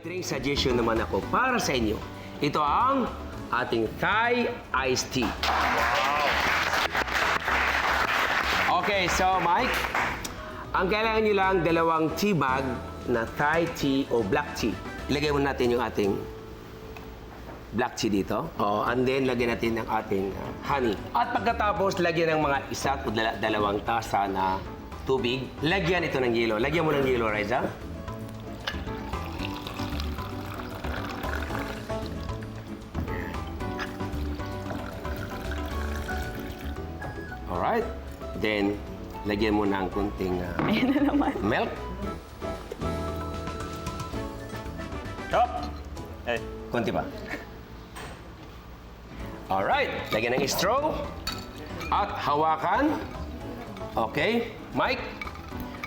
drink suggestion naman ako para sa inyo. Ito ang ating Thai iced tea. Okay, so Mike, ang kailangan nyo lang dalawang tea bag na Thai tea o black tea. Ilagay mo natin yung ating black tea dito. And then, lagyan natin ng ating honey. At pagkatapos, lagyan ng mga isa o dalawang tasa na tubig. Lagyan ito ng yelo. Lagyan mo ng yelo, Raiza. Alright. Then, lagyan mo ng kunting Ayan na naman. milk. Chop! Eh, Kunti pa. Alright. Lagyan ng straw. At hawakan. Okay. Mike?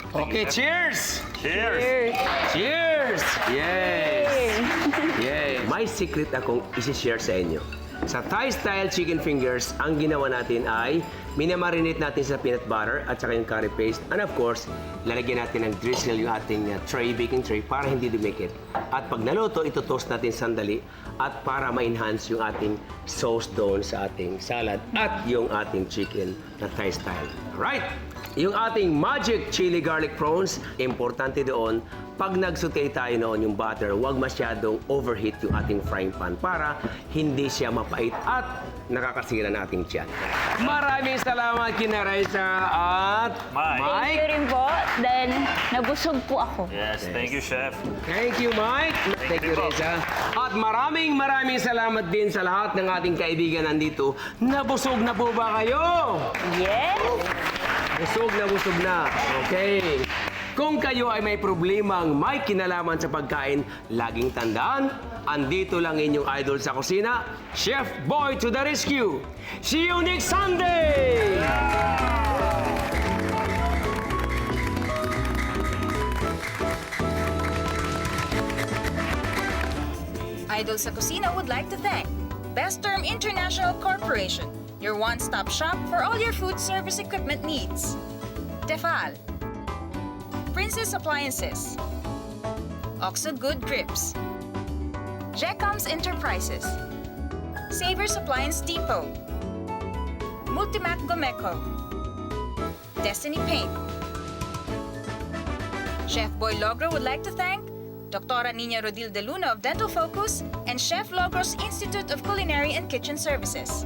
Okay, cheers! cheers! Cheers! Yes! Yay! May secret akong isi-share sa inyo. Sa Thai-style chicken fingers, ang ginawa natin ay minamarinate natin sa peanut butter at saka yung curry paste. And of course, lalagyan natin ng drizzle yung ating tray, baking tray, para hindi dumikit. At pag naluto, ito toast natin sandali at para ma-enhance yung ating sauce doon sa ating salad at yung ating chicken na Thai-style. Alright! Yung ating magic chili garlic prawns, importante doon, pag nag-saute tayo noon yung butter, huwag masyadong overheat yung ating frying pan para hindi siya mapait at nakakasira ng ating tiyan. Maraming salamat kina Raisa at Mike. Thank you rin po. Then, nabusog po ako. Yes, thank you, Chef. Thank you, Mike. Thank you, you po. Reza. At maraming salamat din sa lahat ng ating kaibigan nandito. Nabusog na po ba kayo? Yes! Busog na. Okay. Kung kayo ay may problemang may kinalaman sa pagkain, laging tandaan, andito lang inyong idol sa kusina, Chef Boy to the rescue. See you next Sunday! Idol sa Kusina would like to thank Best Term International Corporation, your one-stop shop for all your food service equipment needs. Tefal, Princess Appliances, Oxo Good Grips, Jecom's Enterprises, Savers Appliance Depot, Multimac Gomeco, Destiny Paint. Chef Boy Logro would like to thank Dr. Nina Rodil de Luna of Dental Focus and Chef Logros Institute of Culinary and Kitchen Services.